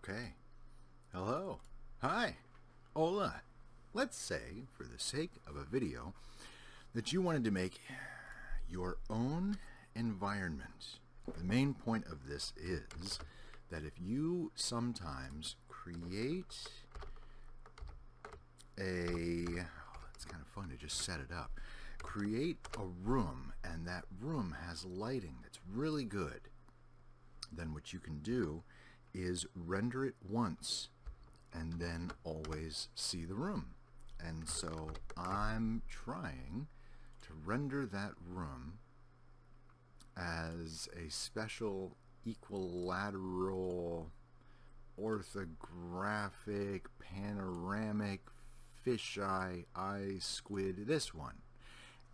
Okay. Hello. Hi. Hola. Let's say, for the sake of a video, that you wanted to make your own environment. The main point of this is that if you sometimes create it's kind of fun to just set it up. Create a room, and that room has lighting that's really good. Then what you can do is render it once and then always see the room. And so I'm trying to render that room as a special equilateral orthographic panoramic fisheye eye squid, this one,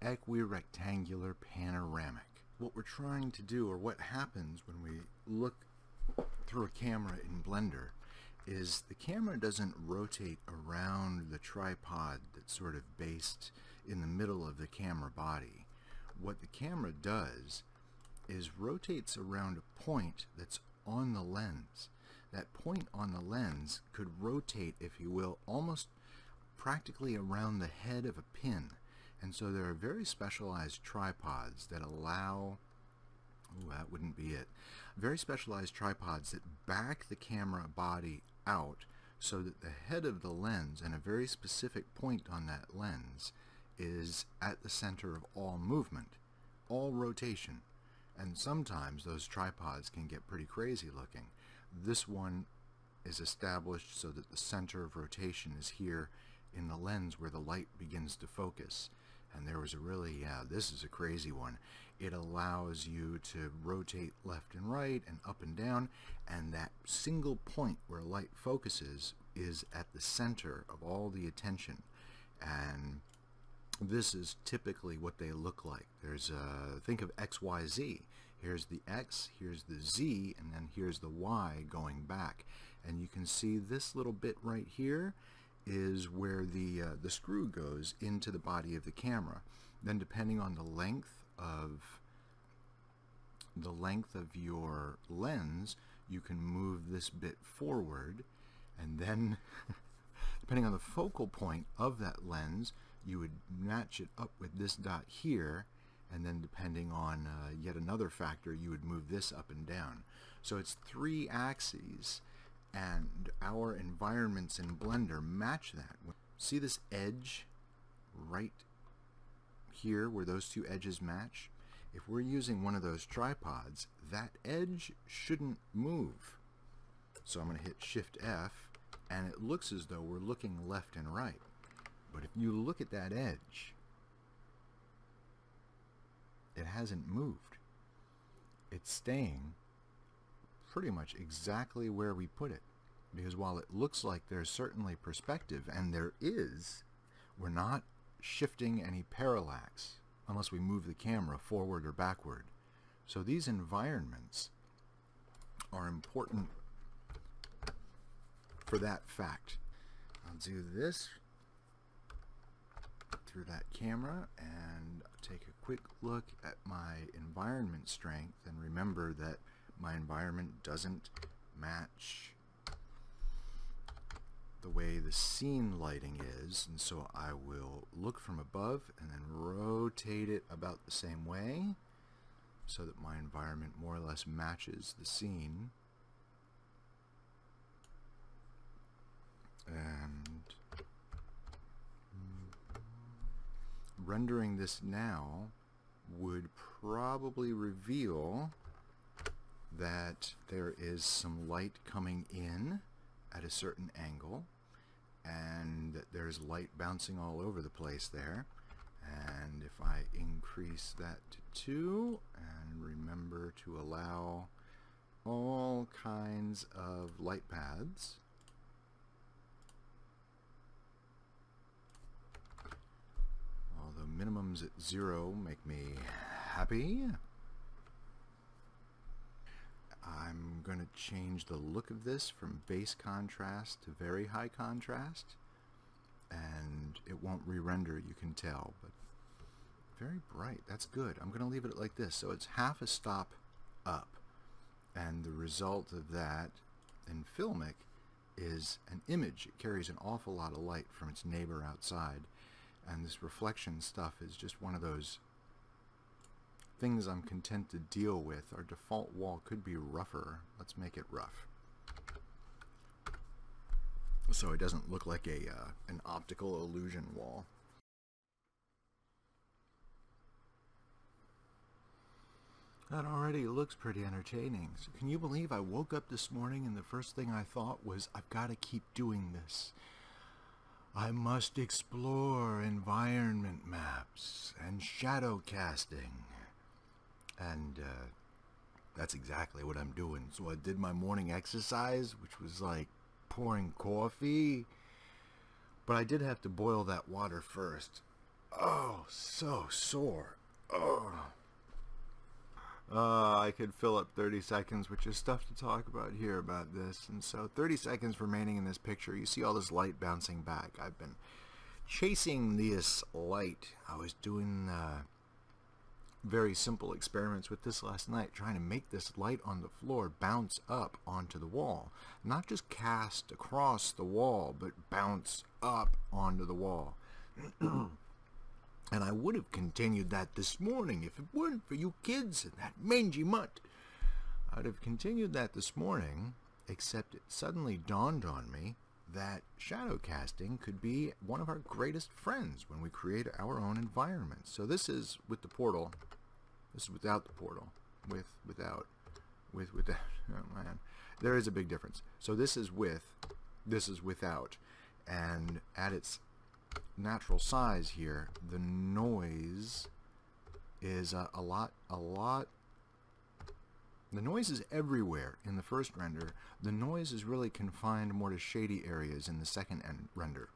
equirectangular panoramic. What we're trying to do, or what happens when we look through a camera in Blender, is the camera doesn't rotate around the tripod that's sort of based in the middle of the camera body. What the camera does is rotates around a point that's on the lens. That point on the lens could rotate, if you will, almost practically around the head of a pin. And so there are very specialized tripods that allow, that wouldn't be it, very specialized tripods that back the camera body out so that the head of the lens and a very specific point on that lens is at the center of all movement, all rotation. And sometimes those tripods can get pretty crazy looking. This one is established so that the center of rotation is here in the lens where the light begins to focus. And there was a really, this is a crazy one. It allows you to rotate left and right and up and down, and that single point where light focuses is at the center of all the attention. And this is typically what they look like. There's think of X, Y, Z. Here's the X, here's the Z, and then here's the Y going back. And you can see this little bit right here is where the screw goes into the body of the camera. Then depending on the length of your lens, you can move this bit forward, and then depending on the focal point of that lens, you would match it up with this dot here, and then depending on yet another factor, you would move this up and down. So it's 3 axes, and our environments in Blender match that. See this edge right here where those 2 edges match? If we're using one of those tripods, that edge shouldn't move. So I'm going to hit Shift F, and it looks as though we're looking left and right. But if you look at that edge, it hasn't moved. It's staying pretty much exactly where we put it. Because while it looks like there's certainly perspective, and there is, we're not shifting any parallax unless we move the camera forward or backward. So these environments are important for that fact. I'll do this through that camera and take a quick look at my environment strength, and remember that my environment doesn't match the way the scene lighting is, and so I will look from above and then rotate it about the same way so that my environment more or less matches the scene. And rendering this now would probably reveal that there is some light coming in at a certain angle, and that there's light bouncing all over the place there. And if I increase that to 2 and remember to allow all kinds of light paths, although minimums at 0 make me happy, I'm going to change the look of this from base contrast to very high contrast, and it won't re-render, you can tell, but very bright. That's good. I'm going to leave it like this, so it's half a stop up, and the result of that And filmic is an image. It carries an awful lot of light from its neighbor outside, and this reflection stuff is just one of those things I'm content to deal with. Our default wall could be rougher. Let's make it rough, so it doesn't look like an optical illusion wall. That already looks pretty entertaining. So can you believe I woke up this morning and the first thing I thought was, I've got to keep doing this. I must explore environment maps and shadowcasting. And that's exactly what I'm doing. So I did my morning exercise, which was like pouring coffee. But I did have to boil that water first. Oh, so sore. Oh. I could fill up 30 seconds, which is stuff to talk about here about this. And so 30 seconds remaining in this picture. You see all this light bouncing back. I've been chasing this light. I was doing very simple experiments with this last night, trying to make this light on the floor bounce up onto the wall. Not just cast across the wall, but bounce up onto the wall. And I would have continued that this morning if it weren't for you kids and that mangy mutt. I'd have continued that this morning, except it suddenly dawned on me that shadowcasting could be one of our greatest friends when we create our own environment. So this is with the portal. This is without the portal. Without. Oh man. There is a big difference. So this is with, this is without. And at its natural size here, the noise is a lot. The noise is everywhere in the first render. The noise is really confined more to shady areas in the second render.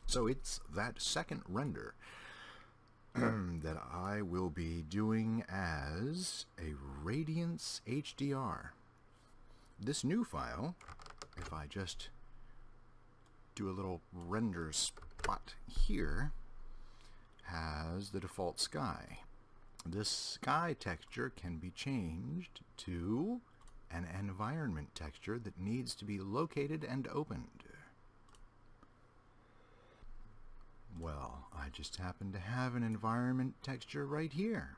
So it's that second render that I will be doing as a Radiance HDR. This new file, if I just do a little render spot here, has the default sky. This sky texture can be changed to an environment texture that needs to be located and opened. Well, I just happen to have an environment texture right here.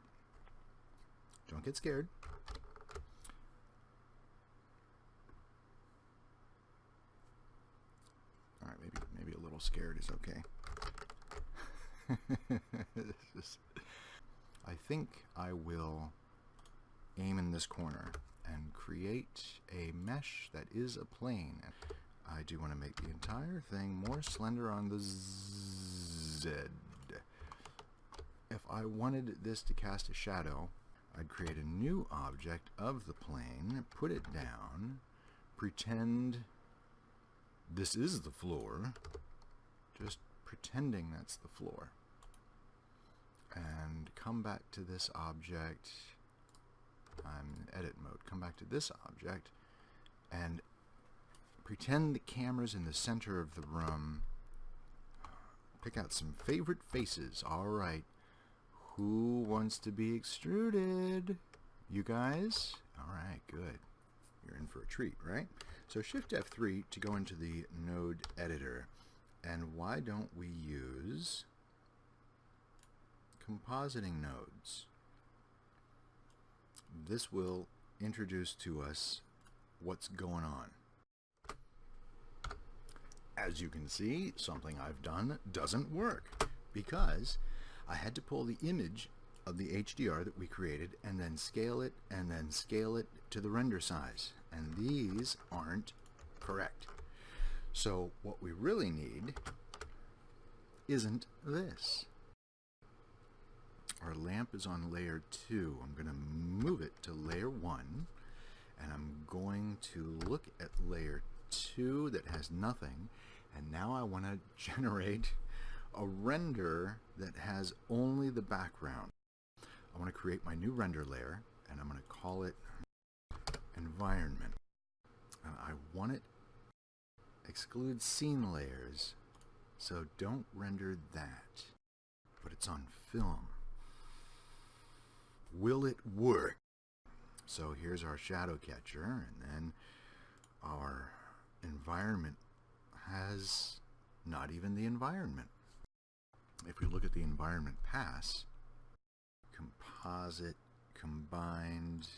Don't get scared. All right, maybe a little scared is okay. I think I will aim in this corner and create a mesh that is a plane. I do want to make the entire thing more slender on the Z. If I wanted this to cast a shadow, I'd create a new object of the plane, put it down, pretend this is the floor, just pretending that's the floor, and come back to this object. I'm in edit mode. Come back to this object and pretend the camera's in the center of the room. Pick out some favorite faces. Alright, who wants to be extruded? You guys? Alright, good. You're in for a treat, right? So Shift F3 to go into the node editor. And why don't we use compositing nodes? This will introduce to us what's going on. As you can see, something I've done doesn't work because I had to pull the image of the HDR that we created and then scale it to the render size. And these aren't correct. So what we really need isn't this. Our lamp is on layer 2. I'm going to move it to layer 1, and I'm going to look at layer 2 that has nothing, and now I want to generate a render that has only the background. I want to create my new render layer, and I'm going to call it environment. And I want it exclude scene layers, so don't render that, but it's on film. Will it work? So here's our shadow catcher, and then our environment has not even the environment. If we look at the environment pass, composite, combined,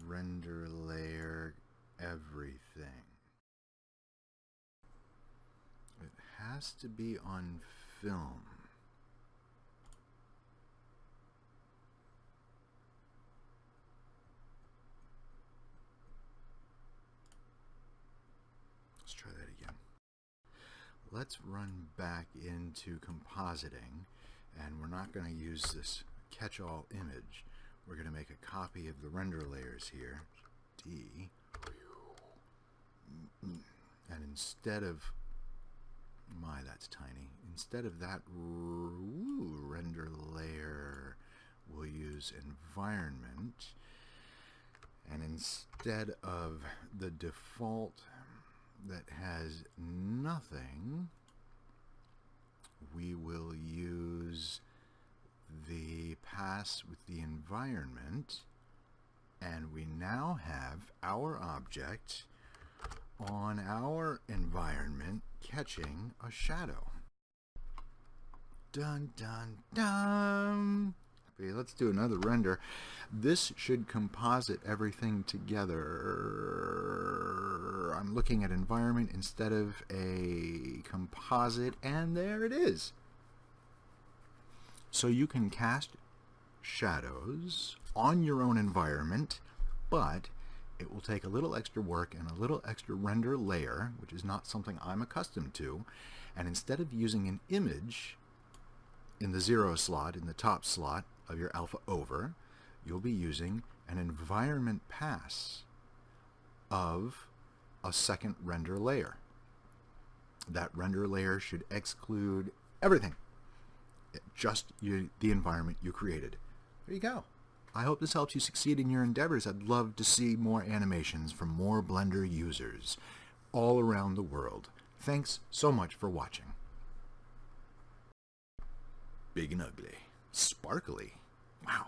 render layer, everything. It has to be on film. Let's try that again. Let's run back into compositing, and we're not going to use this catch-all image. We're going to make a copy of the render layers here, D, and instead of, that's tiny. Instead of that render layer, we'll use environment, and instead of the default that has nothing, we will use the pass with the environment, and we now have our object on our environment catching a shadow. Dun dun dun! Okay, let's do another render. This should composite everything together. I'm looking at environment instead of a composite, and there it is. So you can cast shadows on your own environment, but it will take a little extra work and a little extra render layer, which is not something I'm accustomed to. And instead of using an image in the 0 slot, in the top slot of your alpha over, you'll be using an environment pass of a second render layer. That render layer should exclude everything, just the environment you created. There you go. I hope this helps you succeed in your endeavors. I'd love to see more animations from more Blender users all around the world. Thanks so much for watching. Big and ugly. Sparkly. Wow.